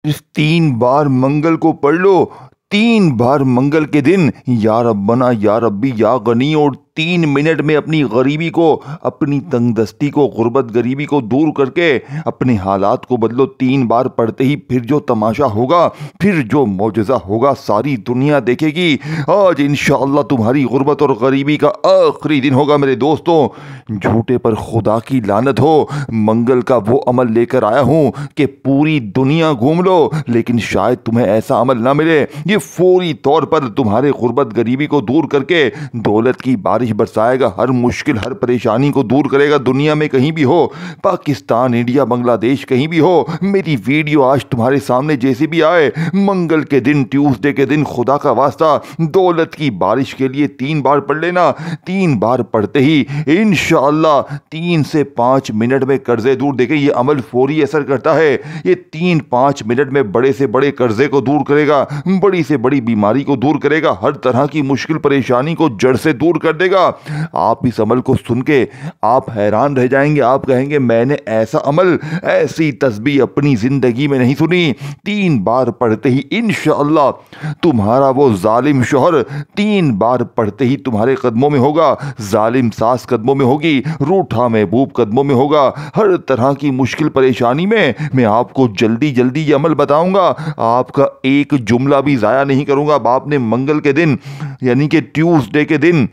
सिर्फ 3 बार मंगल को पढ़ लो। 3 बार मंगल के दिन या रब्बना या रब्बी या गनी, और 3 मिनट में अपनी गरीबी को, अपनी तंगदस्ती को, गुर्बत गरीबी को दूर करके अपने हालात को बदलो। 3 बार पढ़ते ही फिर जो तमाशा होगा, फिर जो मौजज़ा होगा, सारी दुनिया देखेगी। आज इंशाअल्लाह तुम्हारी गुर्बत और गरीबी का आखिरी दिन होगा मेरे दोस्तों। झूठे पर खुदा की लानत हो। मंगल का वो अमल लेकर आया हूँ कि पूरी दुनिया घूम लो, लेकिन शायद तुम्हें ऐसा अमल ना मिले। ये फौरी तौर पर तुम्हारे गुर्बत गरीबी को दूर करके दौलत की बारिश बरसाएगा, हर मुश्किल हर परेशानी को दूर करेगा। दुनिया में कहीं भी हो, पाकिस्तान, इंडिया, बांग्लादेश, कहीं भी हो, मेरी वीडियो आज तुम्हारे सामने जैसे भी आए, मंगल के दिन, ट्यूसडे के दिन, खुदा का वास्ता दौलत की बारिश के लिए 3 बार पढ़ लेना। 3 बार पढ़ते ही इंशाअल्लाह 3 से 5 मिनट में कर्जे दूर। देखें, ये अमल फौरी असर करता है। ये 3-5 मिनट में बड़े से बड़े कर्जे को दूर करेगा, बड़ी से बड़ी बीमारी को दूर करेगा, हर तरह की मुश्किल परेशानी को जड़ से दूर कर देगा। आप इस अमल को सुन के आप हैरान रह जाएंगे। आप कहेंगे मैंने ऐसा अमल, ऐसी तस्बीह अपनी जिंदगी में नहीं सुनी। 3 बार पढ़ते ही इंशाअल्लाह तुम्हारा वो जालिम शौहर 3 बार पढ़ते ही तुम्हारे कदमों में होगा, जालिम सास कदमों में होगी, रूठा महबूब कदमों में होगा। हर तरह की मुश्किल परेशानी में मैं आपको जल्दी जल्दी ये अमल बताऊंगा। आपका एक जुमला भी ज़ाया नहीं करूंगा। अब आपने मंगल के दिन यानी कि ट्यूसडे के दिन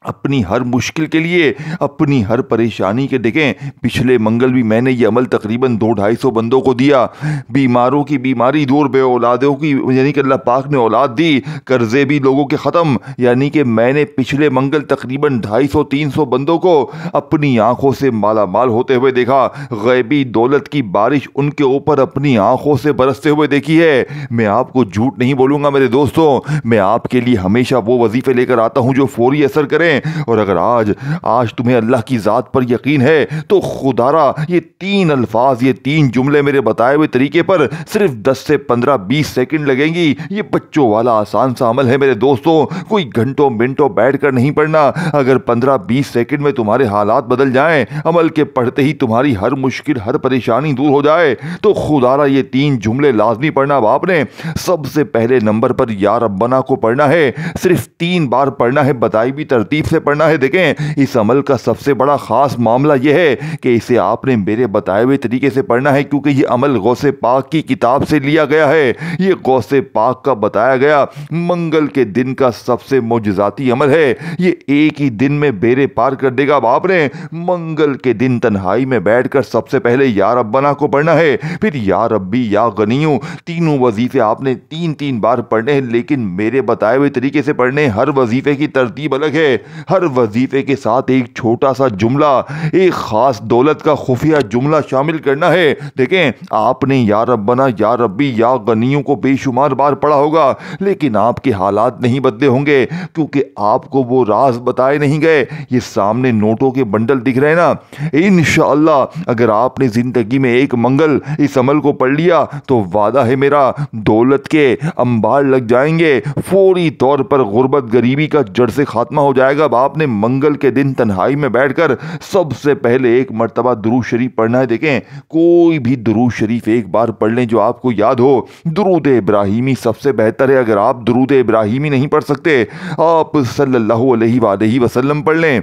अपनी हर मुश्किल के लिए, अपनी हर परेशानी के, देखें पिछले मंगल भी मैंने ये अमल तकरीबन 200-250 बंदों को दिया। बीमारों की बीमारी दूर, बे औलादों की यानी कि अल्लाह पाक ने औलाद दी, कर्जे भी लोगों के ख़त्म। यानी कि मैंने पिछले मंगल तकरीबन 250-300 बंदों को अपनी आंखों से माला माल होते हुए देखा। गैबी दौलत की बारिश उनके ऊपर अपनी आंखों से बरसते हुए देखी है। मैं आपको झूठ नहीं बोलूँगा मेरे दोस्तों, मैं आपके लिए हमेशा वो वजीफ़े लेकर आता हूँ जो फौरी असर करें। और अगर आज तुम्हें अल्लाह की ज़ात पर यकीन है तो खुदारा ये 3 अल्फाज, ये 3 जुमले मेरे बताए हुए तरीके पर सिर्फ 10 से 15-20 सेकंड लगेंगी। ये बच्चों वाला आसान सा अमल है मेरे दोस्तों, कोई घंटों मिनटों बैठकर नहीं पढ़ना। अगर 15-20 सेकंड में तुम्हारे हालात बदल जाएं, अमल के पढ़ते ही तुम्हारी हर मुश्किल हर परेशानी दूर हो जाए, तो खुदारा ये 3 जुमले लाजमी पढ़ना। अब आपने सबसे पहले नंबर पर या रब्बना को पढ़ना है, सिर्फ 3 बार पढ़ना है, बताई भी तरतीब से पढ़ना है। देखें, इस अमल का सबसे बड़ा खास मामला यह है कि इसे आपने मेरे बताए हुए तरीके से पढ़ना है, क्योंकि यह अमल गौसे पाक की किताब से लिया गया है। यह गौसे पाक का बताया गया मंगल के दिन का सबसे मौजज़ाती अमल है। ये एक ही दिन में बेरे पार कर देगा। अब आपने मंगल के दिन तन्हाई में बैठकर सबसे पहले या रब्बना को पढ़ना है, फिर या रब्बी या गनीयू। तीनों वजीफे आपने 3-3 बार पढ़ने हैं, लेकिन मेरे बताए हुए तरीके से पढ़ने। हर वजीफे की तरतीब अलग है, हर वजीफे के साथ एक छोटा सा जुमला, एक खास दौलत का खुफिया जुमला शामिल करना है। देखें, आपने या रब्बना या रब्बी या गनियों को बेशुमार बार पढ़ा होगा, लेकिन आपके हालात नहीं बदले होंगे, क्योंकि आपको वो राज बताए नहीं गए। ये सामने नोटों के बंडल दिख रहे हैं ना। इंशाअल्लाह अगर आपने जिंदगी में एक मंगल इस अमल को पढ़ लिया तो वादा है मेरा, दौलत के अंबार लग जाएंगे। फौरी तौर पर गुर्बत गरीबी का जड़ से खात्मा हो जाएगा। अब आपने मंगल के दिन तन्हाई में बैठकर सबसे पहले एक मर्तबा दुरूद शरीफ पढ़ना है। देखें, कोई भी दुरूद शरीफ एक बार पढ़ लें जो आपको याद हो। दुरूद इब्राहिमी सबसे बेहतर है। अगर आप दुरूद इब्राहिमी नहीं पढ़ सकते, आप सल्लल्लाहु अलैहि वसल्लम पढ़ लें,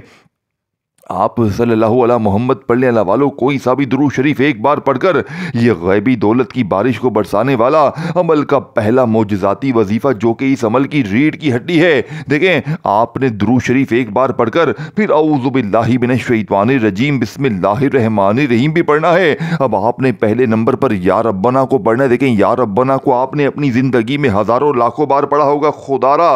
आप सल्लल्लाहु अला मोहम्मद पढ़ने अला वालों, कोई सा भी दुरूद शरीफ एक बार पढ़कर ये गैबी दौलत की बारिश को बरसाने वाला अमल का पहला मौजज़ाती वजीफ़ा, जो कि इस अमल की रीढ़ की हड्डी है। देखें, आपने दुरूद शरीफ एक बार पढ़कर फिर औज़ु बिल्लाहि मिनश शैतानिर रजीम बिस्मिल्लाहिर रहमानिर रहीम भी पढ़ना है। अब आपने पहले नंबर पर या रब्बना को पढ़ना है। देखें, या रब्बना को आपने अपनी ज़िंदगी में हज़ारों लाखों बार पढ़ा होगा। खुदारा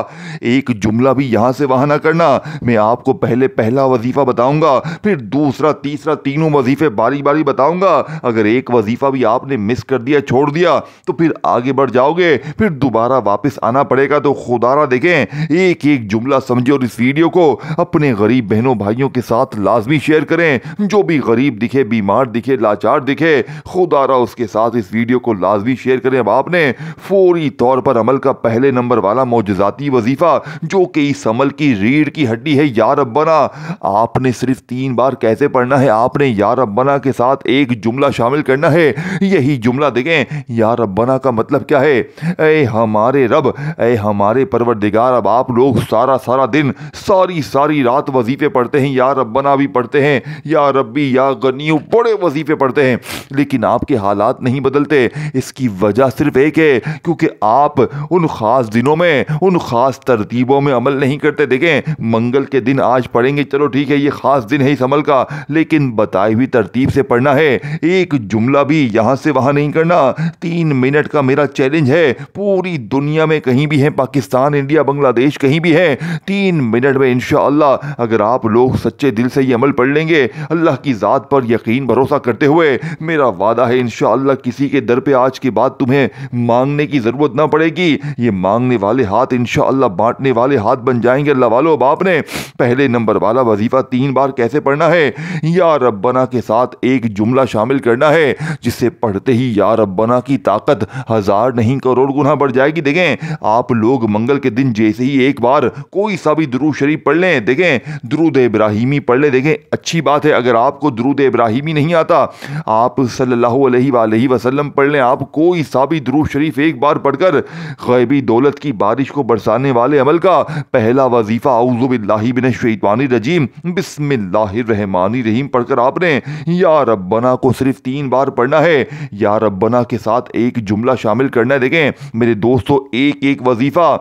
एक जुमला भी यहाँ से वहाँ ना करना। मैं आपको पहले पहला वजीफ़ा बताऊँगा, फिर दूसरा तीसरा, तीनों वजीफे बारी बारी बताऊंगा। अगर एक वजीफा भी आपने मिस कर दिया, छोड़ दिया, तो फिर आगे बढ़ जाओगे, फिर दोबारा वापस आना पड़ेगा। तो खुदारा देखें, एक एक जुमला समझे और इस वीडियो को अपने गरीब बहनों भाइयों के साथ लाजमी शेयर करें। जो भी गरीब दिखे, बीमार दिखे, लाचार दिखे, खुदारा उसके साथ इस वीडियो को लाजमी शेयर करें। अब आपने फौरी तौर पर अमल का पहले नंबर वाला मौजज़ाती वजीफा, जो कि इस अमल की रीढ़ की हड्डी है, या रब्बना, आपने सिर्फ 3 बार कैसे पढ़ना है, आपने या रब्बना के साथ एक जुमला शामिल करना है। यही जुमला देखें, या रब्बना का मतलब क्या है, ऐ हमारे रब, ऐ हमारे परवरदिगार। अब आप लोग सारा सारा दिन सारी सारी रात वजीफे पढ़ते हैं, या रब्बना भी पढ़ते हैं, या रब्बी या गनियू, बड़े वजीफे पढ़ते हैं, लेकिन आपके हालात नहीं बदलते। इसकी वजह सिर्फ एक है, क्योंकि आप उन खास दिनों में उन खास तरतीबों में अमल नहीं करते। देखें, मंगल के दिन आज पढ़ेंगे, चलो ठीक है, ये खास दिन है इस अमल का, लेकिन बताई हुई तरतीब से पढ़ना है। एक जुमला भी यहां से वहां नहीं करना। 3 मिनट का मेरा चैलेंज है, पूरी दुनिया में कहीं भी है, पाकिस्तान, इंडिया, बांग्लादेश, कहीं भी है, 3 मिनट में इंशाअल्लाह अगर आप लोग सच्चे दिल से ये अमल पढ़ लेंगे, अल्लाह की ज़ात पर यकीन भरोसा करते हुए, मेरा वादा है इंशाअल्लाह किसी के दर पे आज के बाद तुम्हें मांगने की ज़रूरत ना पड़ेगी। ये मांगने वाले हाथ इंशाअल्लाह बांटने वाले हाथ बन जाएंगे। अल्लाह वालों, बाप ने पहले नंबर वाला वजीफा 3 बार कैसे पढ़ना है, या रब्बना के साथ एक जुमला शामिल करना है, जिससे पढ़ते ही या रब्बना की ताकत 1000 नहीं करोड़ गुना बढ़ जाएगी। देखें, आप लोग मंगल के दिन जैसे ही एक बार कोई सा भी दुरूद शरीफ पढ़ लें, देखें दुरूद इब्राहिमी पढ़ लें, देखें अच्छी बात है। अगर आपको दुरूद इब्राहिमी नहीं आता, आप सल्लल्लाहु अलैहि वसल्लम पढ़ लें। आप कोई सा भी दुरूद शरीफ एक बार पढ़कर गैबी दौलत की बारिश को बरसाने वाले अमल का पहला वजीफा औज़ु बिल्लाहि मिनश शैतानिर रजीम बिस्मिल्लाहिर रहमानिर रहीम पढ़कर आपने या रब्बना को सिर्फ 3 बार पढ़ना है। या रब्बना के साथ एक जुमला शामिल करना है। देखें मेरे दोस्तों, एक एक वजीफा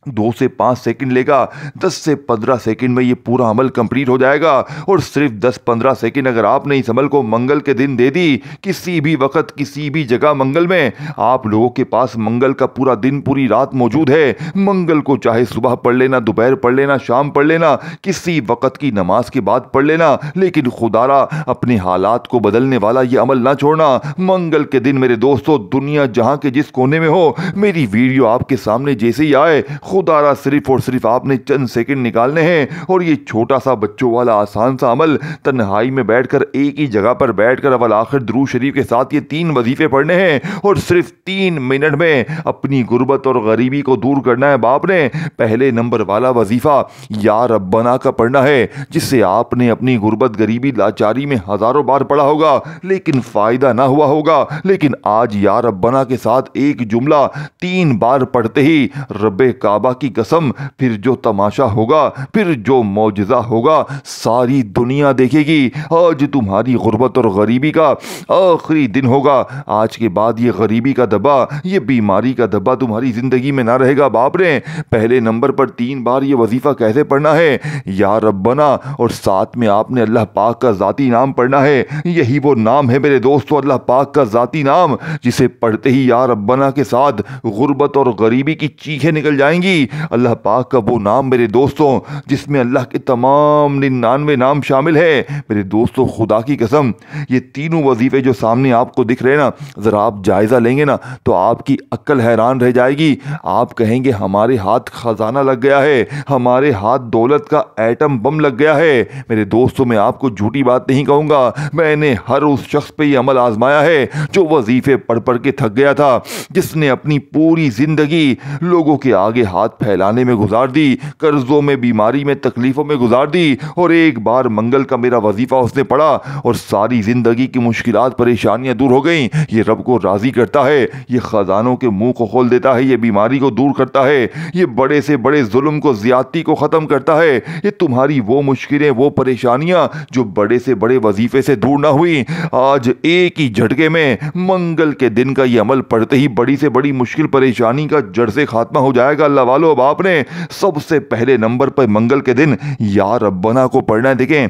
2 से 5 सेकंड लेगा, 10 से 15 सेकंड में ये पूरा अमल कंप्लीट हो जाएगा। और सिर्फ 10-15 सेकंड अगर आपने इस अमल को मंगल के दिन दे दी, किसी भी वक्त किसी भी जगह मंगल में, आप लोगों के पास मंगल का पूरा दिन पूरी रात मौजूद है। मंगल को चाहे सुबह पढ़ लेना, दोपहर पढ़ लेना, शाम पढ़ लेना, किसी वक्त की नमाज के बाद पढ़ लेना, लेकिन खुदारा अपने हालात को बदलने वाला ये अमल ना छोड़ना। मंगल के दिन मेरे दोस्तों, दुनिया जहां के जिस कोने में हो, मेरी वीडियो आपके सामने जैसे ही आए, खुदारा सिर्फ और सिर्फ आपने चंद सेकंड निकालने हैं, और ये छोटा सा बच्चों वाला आसान सा अमल तन्हाई में बैठकर एक ही जगह पर बैठकर अवल आखिर दुरूद शरीफ के साथ ये 3 वजीफे पढ़ने हैं, और सिर्फ 3 मिनट में अपनी गुर्बत और गरीबी को दूर करना है। बाप ने पहले नंबर वाला वजीफा या रब्बना का पढ़ना है, जिससे आपने अपनी गुर्बत, गरीबी, लाचारी में हजारों बार पढ़ा होगा, लेकिन फायदा ना हुआ होगा। लेकिन आज या रब्बना के साथ एक जुमला 3 बार पढ़ते ही रब्बे काबा की कसम, फिर जो तमाशा होगा, फिर जो मौजज़ा होगा, सारी दुनिया देखेगी। आज तुम्हारी गुर्बत और गरीबी का आखिरी दिन होगा। आज के बाद ये गरीबी का दबा, ये बीमारी का दबा तुम्हारी जिंदगी में ना रहेगा। बाप ने पहले नंबर पर 3 बार ये वजीफा कैसे पढ़ना है, या रब्बना, और साथ में आपने अल्लाह पाक का जाती नाम पढ़ना है। यही वो नाम है मेरे दोस्तों, अल्लाह पाक का जाती नाम, जिसे पढ़ते ही या रब्बना के साथ गुर्बत और गरीबी की चीखें निकल जाएंगी। अल्लाह पाक का वो नाम मेरे दोस्तों, जिसमें अल्लाह के तमाम 99 नाम शामिल है। मेरे दोस्तों, खुदा की कसम, ये तीनों वजीफे जो सामने आपको दिख रहे हैं ना, ज़रा आप जायज़ा लेंगे ना तो आपकी अक्ल हैरान रह जाएगी। आप कहेंगे हमारे हाथ खजाना लग गया है, हमारे हाथ दौलत का एटम बम लग गया है। मेरे दोस्तों, मैं आपको झूठी बात नहीं कहूँगा, मैंने हर उस शख्स पे ये अमल आजमाया है जो वजीफे पढ़ पढ़ के थक गया था, जिसने अपनी पूरी ज़िंदगी लोगों के आगे हाथ फैलाने में गुजार दी, कर्जों में, बीमारी में, तकलीफों में गुजार दी, और एक बार मंगल का मेरा वजीफा उसने पढ़ा और सारी जिंदगी की मुश्किलात, परेशानियां दूर हो गई। ये रब को राजी करता है, ये खजानों के मुंह को खोल देता है, ये बीमारी को दूर करता है, ये बड़े से बड़े जुल्म को, ज्यादती को खत्म करता है। ये तुम्हारी वो मुश्किलें, वो परेशानियां जो बड़े से बड़े वजीफे से दूर ना हुई, आज एक ही झटके में मंगल के दिन का ये अमल पढ़ते ही बड़ी से बड़ी मुश्किल परेशानी का जड़ से खात्मा हो जाएगा। अल्लाह वालों, अब आपने सबसे पहले नंबर पर मंगल के दिन या रब्बना को पढ़ना है। देखें,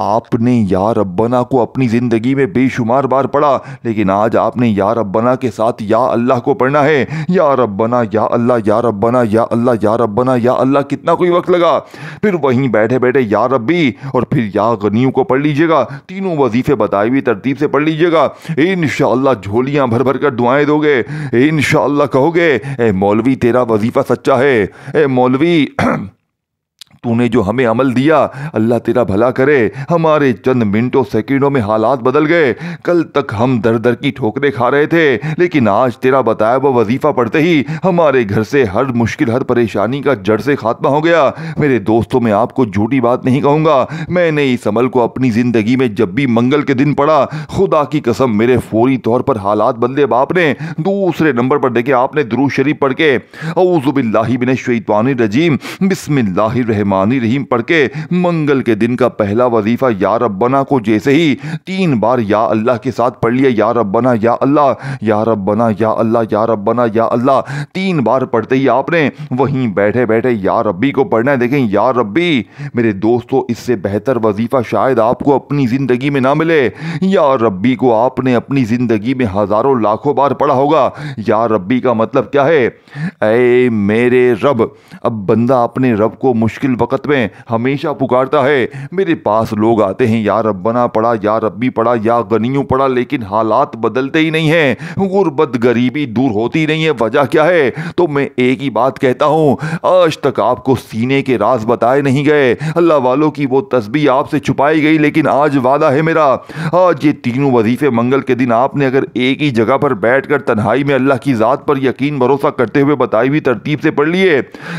आपने या रब्बना को अपनी जिंदगी में बेशुमार बार पढ़ा, लेकिन आज आपने या रब्बना के साथ या अल्लाह को पढ़ना है। या रब्बना, या अल्लाह, या रब्बना, या अल्लाह, या रब्बना, या अल्लाह। कितना कोई वक्त लगा, फिर वहीं बैठे बैठे या रब्बी और फिर या गनियों को पढ़ लीजिएगा। तीनों वजीफे बताई हुई तरतीब से पढ़ लीजिएगा। इंशाअल्लाह झोलियां भर भर कर दुआएं दोगे, इंशाअल्लाह कहोगे ए मौलवी तेरा वजीफा सच्चा है, ए मौलवी तूने जो हमें अमल दिया, अल्लाह तेरा भला करे। हमारे चंद मिनटों सेकंडों में हालात बदल गए। कल तक हम दर दर की ठोकरें खा रहे थे, लेकिन आज तेरा बताया वो वजीफा पढ़ते ही हमारे घर से हर मुश्किल, हर परेशानी का जड़ से खात्मा हो गया। मेरे दोस्तों, मैं आपको झूठी बात नहीं कहूँगा, मैंने इस अमल को अपनी ज़िंदगी में जब भी मंगल के दिन पढ़ा, खुदा की कसम मेरे फौरी तौर पर हालात बदले। बाप ने दूसरे नंबर पर देखे आपने दुरूद शरीफ पढ़ के औज़ु बिल्लाहि मिनश शैतानिर रजीम बिस्मिल्लाहिर रहमानिर रहीम पढ़ के मंगल के दिन का पहला वजीफा या रब्बना को जैसे ही 3 बार या अल्लाह के साथ पढ़ लिया, या रब्बना या अल्लाह, या रब्बना या अल्लाह, या रब्बना या अल्लाह, 3 बार पढ़ते ही आपने वहीं बैठे बैठे या रब्बी को पढ़ना है। देखें, या रब्बी, मेरे दोस्तों, इससे बेहतर वजीफा शायद आपको अपनी जिंदगी में ना मिले। या रब्बी को आपने अपनी जिंदगी में हजारों लाखों बार पढ़ा होगा। या रब्बी का मतलब क्या है? ऐ मेरे रब। अब बंदा अपने रब को मुश्किल वक्त में हमेशा पुकारता है। मेरे पास लोग आते हैं, या रब्बना पढ़ा, या रब्बी पढ़ा, या गनियों पढ़ा, लेकिन हालात बदलते ही नहीं हैं, गुर्बत गरीबी दूर होती नहीं है। वजह क्या है? तो मैं एक ही बात कहता हूँ, आज तक आपको सीने के राज बताए नहीं गए, अल्लाह वालों की वो तस्बीह आपसे छुपाई गई, लेकिन आज वादा है मेरा, आज ये तीनों वजीफे मंगल के दिन आपने अगर एक ही जगह पर बैठकर तन्हाई में अल्लाह की ज़ात पर यकीन भरोसा करते हुए बताई हुई तरतीब से पढ़ लिए।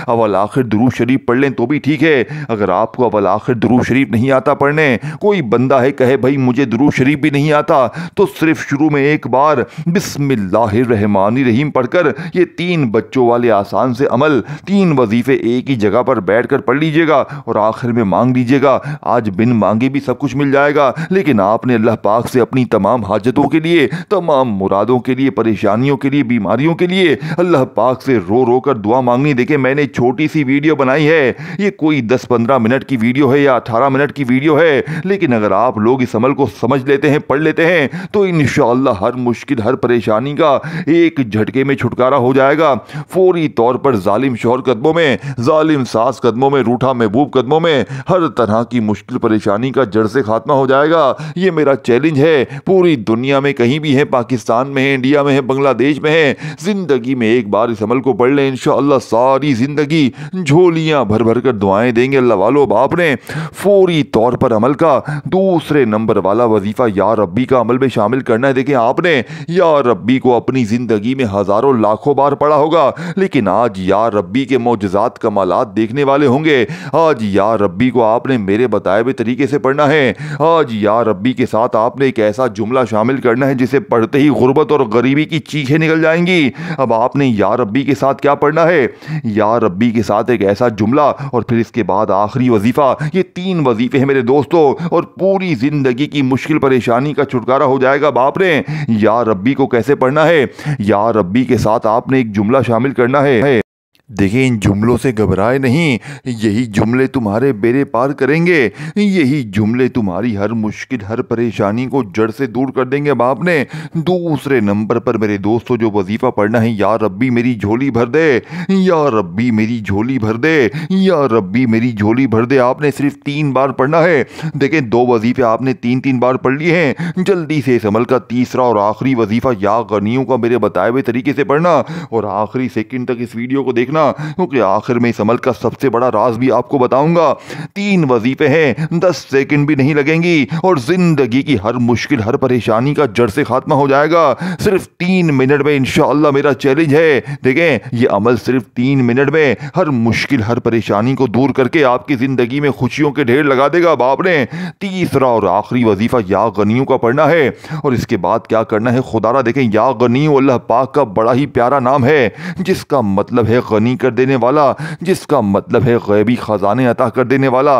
अवल आखिर दुरूद शरीफ पढ़ लें तो भी ठीक है। अगर आपको अवल आखिर दुरूद शरीफ नहीं आता पढ़ने, कोई बंदा है कहे भाई मुझे दुरूद शरीफ भी नहीं आता, तो सिर्फ शुरू में एक बार बिस्मिल्लाहिर रहमानिर रहीम पढ़कर ये 3 बच्चों वाले आसान से अमल, 3 वजीफे एक ही जगह पर बैठकर पढ़ लीजिएगा और आखिर में मांग लीजिएगा। आज बिन मांगे भी सब कुछ मिल जाएगा, लेकिन आपने अल्लाह पाक से अपनी तमाम हाजतों के लिए, तमाम मुरादों के लिए, परेशानियों के लिए, बीमारियों के लिए अल्लाह पाक से रो रो कर दुआ मांगनी। देखिए, मैंने छोटी सी वीडियो बनाई है, ये कोई 10-15 मिनट की वीडियो है या 18 मिनट की वीडियो है, लेकिन अगर आप लोग इस अमल को समझ लेते हैं, पढ़ लेते हैं, तो इंशाअल्लाह हर मुश्किल, हर परेशानी का एक झटके में छुटकारा हो जाएगा। फौरी तौर पर जालिम शौहर कदमों में, जालिम सास कदमों में, रूठा महबूब कदमों में, हर तरह की मुश्किल परेशानी का जड़ से खात्मा हो जाएगा। ये मेरा चैलेंज है। पूरी दुनिया में कहीं भी है, पाकिस्तान में है, इंडिया में है, बांग्लादेश में है, जिंदगी में एक बार इस अमल को पढ़ लें, इंशाअल्लाह सारी जिंदगी झोलियां भर भर कर दुआएं देंगे अल्लाह वालों। बाप ने फौरी तौर पर अमल का दूसरे नंबर वाला वजीफा या रब्बी का अमल में शामिल करना है। देखें, आपने या रब्बी को अपनी जिंदगी में हजारों लाखों बार पढ़ा होगा, लेकिन आज या रब्बी के मौजज़ात कमालात देखने वाले होंगे। आज या रब्बी को आपने मेरे बताए हुए तरीके से पढ़ना है। आज या रब्बी के साथ आपने एक ऐसा जुमला शामिल करना है जिसे पढ़ते ही गुर्बत और गरीबी की चीखें निकल जाएंगी। अब आपने या रब्बी के साथ क्या पढ़ना है? या रब्बी के साथ एक ऐसा जुमला और फिर इसके बाद आखिरी वजीफा। ये 3 वजीफे हैं मेरे दोस्तों, और पूरी जिंदगी की मुश्किल परेशानी का छुटकारा हो जाएगा। बाप ने या रब्बी को कैसे पढ़ना है? या रब्बी के साथ आपने एक जुमला शामिल करना है। देखिए, इन जुमलों से घबराए नहीं, यही जुमले तुम्हारे बेड़े पार करेंगे, यही जुमले तुम्हारी हर मुश्किल, हर परेशानी को जड़ से दूर कर देंगे। बाप ने दूसरे नंबर पर मेरे दोस्तों जो वजीफा पढ़ना है, या रब्बी मेरी झोली भर दे, या रब्बी मेरी झोली भर दे, या रब्बी मेरी झोली भर दे। आपने सिर्फ 3 बार पढ़ना है। देखें, 2 वजीफे आपने 3-3 बार पढ़ लिए हैं। जल्दी से इस अमल का तीसरा और आखिरी वजीफा या गनियों का मेरे बताए हुए तरीके से पढ़ना और आखिरी सेकंड तक इस वीडियो को देखना, क्योंकि आखिर में इस अमल का सबसे बड़ा राज भी आपको बताऊंगा। 3 वजीफे हैं, 10 सेकंड भी नहीं लगेंगी और जिंदगी की हर मुश्किल, हर परेशानी का जड़ से खात्मा हो जाएगा। सिर्फ 3 मिनट में इंशाअल्लाह मेरा चैलेंज है। देखें, ये अमल सिर्फ 3 मिनट में हर मुश्किल, हर परेशानी को दूर करके आपकी जिंदगी में खुशियों के ढेर लगा देगा। बाप ने तीसरा और आखिरी वजीफा या गनियों का पढ़ना है और इसके बाद क्या करना है? खुदारा देखें, या गनी अल्लाह पाक का बड़ा ही प्यारा नाम है, जिसका मतलब है गनी कर देने वाला, जिसका मतलब है गैबी खजाने अता कर देने वाला।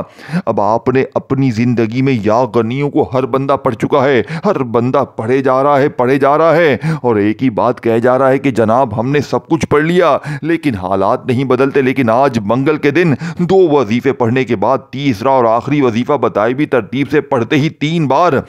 अब आपने अपनी जिंदगी में या गनियों को हर बंदा पढ़ चुका है, हर बंदा पढ़े जा रहा है, पढ़े जा रहा है और एक ही बात कह जा रहा है कि जनाब हमने सब कुछ पढ़ लिया, लेकिन हालात नहीं बदलते। लेकिन आज मंगल के दिन 2 वजीफे पढ़ने के बाद तीसरा और आखिरी वजीफा बताई भी तरतीब से पढ़ते ही 3 बार,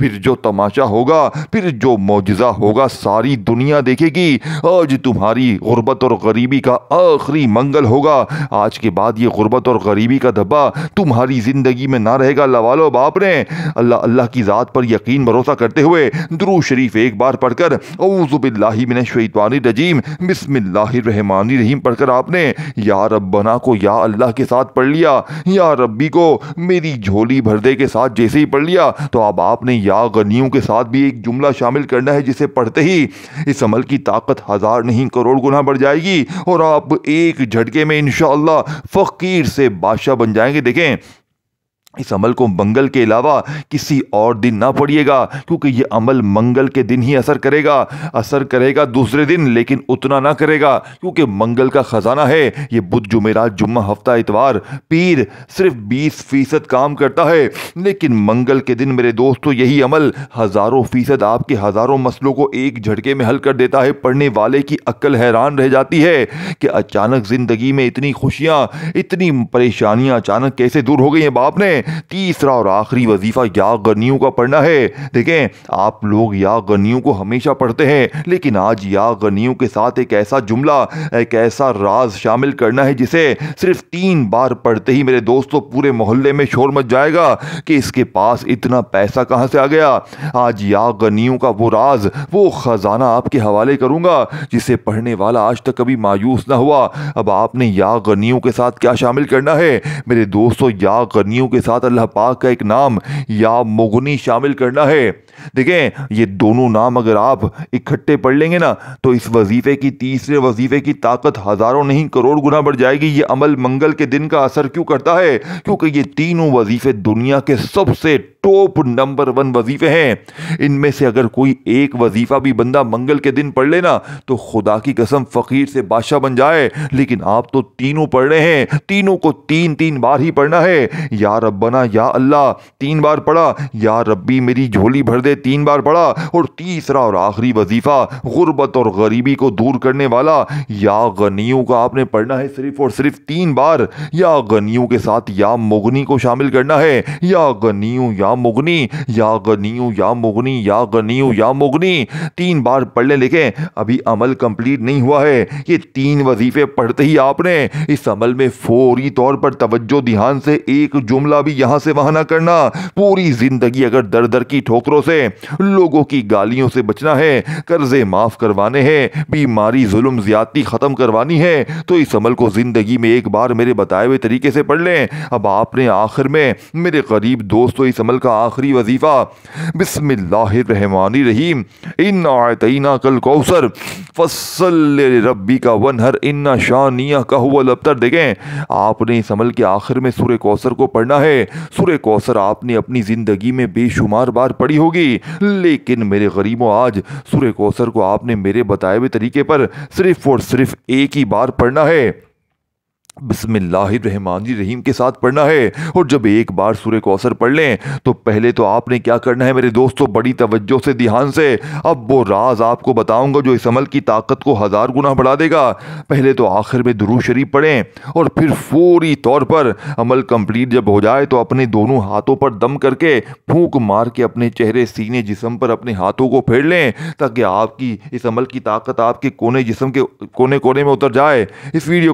फिर जो तमाशा होगा, फिर जो मौजज़ा होगा, सारी दुनिया देखेगी। आज तुम्हारी गुर्बत और गरीबी का आखिरी मंगल होगा। आज के बाद ये गुर्बत और गरीबी का धब्बा तुम्हारी ज़िंदगी में ना रहेगा। अल्लाह वालो, बाप ने अल्लाह की ज़ात पर यकीन भरोसा करते हुए दुरूद शरीफ एक बार पढ़कर औज़ु बिल्लाहि मिनश शैतानिर रजीम बिस्मिल्लाहिर रहमानिर रहीम पढ़कर आपने या रब्बना को या अल्लाह के साथ पढ़ लिया, या रब्बी को मेरी झोली भर दे के साथ जैसे ही पढ़ लिया, तो अब आपने या गनियों के साथ भी एक जुमला शामिल करना है, जिसे पढ़ते ही इस अमल की ताकत 1000 नहीं करोड़ गुना बढ़ जाएगी और आप एक झटके में इंशाअल्लाह फकीर से बादशाह बन जाएंगे। देखें, इस अमल को मंगल के अलावा किसी और दिन ना पढ़िएगा, क्योंकि ये अमल मंगल के दिन ही असर करेगा दूसरे दिन, लेकिन उतना ना करेगा, क्योंकि मंगल का खजाना है ये बुध जुमेरात जुम्मा हफ्ता इतवार पीर सिर्फ 20% काम करता है, लेकिन मंगल के दिन मेरे दोस्तों यही अमल हज़ारों फीसद आपके हज़ारों मसलों को एक झटके में हल कर देता है। पढ़ने वाले की अक्ल हैरान रह जाती है कि अचानक जिंदगी में इतनी खुशियां, इतनी परेशानियां अचानक कैसे दूर हो गई हैं। बाप ने तीसरा और आखिरी वजीफा या गनियों का पढ़ना है। देखें, आप लोग या गनियों को हमेशा पढ़ते हैं, लेकिन आज या गनियों के साथ एक ऐसा जुमला, एक ऐसा राज शामिल करना है जिसे सिर्फ 3 बार पढ़ते ही मेरे दोस्तों पूरे मोहल्ले में शोर मच जाएगा कि इसके पास इतना पैसा कहां से आ गया। आज या गनियों का वो राज, वो खजाना आपके हवाले करूंगा जिसे पढ़ने वाला आज तक कभी मायूस ना हुआ। अब आपने या गनियों के साथ क्या शामिल करना है मेरे दोस्तों, या गनियों के साथ अल्लाह पाक का एक नाम या मुगनी शामिल करना है। देखें, ये दोनों नाम अगर आप इकट्ठे पढ़ लेंगे ना, तो इस वजीफे की, तीसरे वजीफे की ताकत हज़ारों नहीं करोड़ गुना बढ़ जाएगी। ये अमल मंगल के दिन का असर क्यों करता है? क्योंकि ये तीनों वजीफे दुनिया के सबसे टॉप नंबर 1 वजीफे हैं। इनमें से अगर कोई एक वजीफा भी बंदा मंगल के दिन पढ़ लेना, तो खुदा की कसम फकीर से बादशाह बन जाए। लेकिन आप तो तीनों पढ़ रहे हैं, तीनों को 3-3 बार ही पढ़ना है। या रब्बना, या अल्लाह 3 बार पढ़ा, या रब्बी मेरी झोली भर दे 3 बार पढ़ा, और तीसरा और आखिरी वजीफा गुर्बत और गरीबी को दूर करने वाला या गनियों का आपने पढ़ना है सिर्फ और सिर्फ 3 बार। या गनियों के साथ या मुगनी को शामिल करना है। या गनियों या मुगनी, या गनियों या मुगनी, या गनियों या मुगनी 3 बार पढ़ ले। लेकिन अभी अमल कंप्लीट नहीं हुआ है। ये 3 वजीफे पढ़ते ही आपने इस अमल में फौरी तौर पर तवज्जो, ध्यान से एक जुमला भी यहां से वहां ना करना। पूरी जिंदगी अगर दर दर की ठोकरों से, लोगों की गालियों से बचना है, कर्जे माफ करवाने हैं, बीमारी जुल्म ज्यादती खत्म करवानी है, तो इस अमल को जिंदगी में एक बार मेरे बताए हुए तरीके से पढ़ लें। अब आपने आखिर में मेरे करीब दोस्तों इस अमल का आखिरी वजीफा बिस्मिल्लाहिर्रहमानिर्रहीम इन्ना अतैना कल कौसर फस्सल रब्बी का वनहर इन्ना शानिया का हुवल अब्तर। देखें, आपने इस अमल के आखिर में सूरह कौसर को पढ़ना है। सूरह कौसर आपने अपनी जिंदगी में बेशुमार बार पढ़ी होगी, लेकिन मेरे गरीबों आज सूरह कौसर को आपने मेरे बताए हुए तरीके पर सिर्फ और सिर्फ एक ही बार पढ़ना है, बिस्मिल्लाहिर्रहमानिर्रहीम के साथ पढ़ना है। और जब एक बार सूरह कौसर पढ़ लें, तो पहले तो आपने क्या करना है मेरे दोस्तों, बड़ी तवज्जो से, ध्यान से, अब वो राज आपको बताऊंगा जो इस अमल की ताकत को 1000 गुना बढ़ा देगा। पहले तो आखिर में दुरूद शरीफ पढ़ें, और फिर फौरी तौर पर अमल कंप्लीट जब हो जाए तो अपने दोनों हाथों पर दम करके फूंक मार के अपने चेहरे, सीने, जिस्म पर अपने हाथों को फेर लें, ताकि आपकी इस अमल की ताकत आपके कोने जिस्म के कोने कोने में उतर जाए। इस वीडियो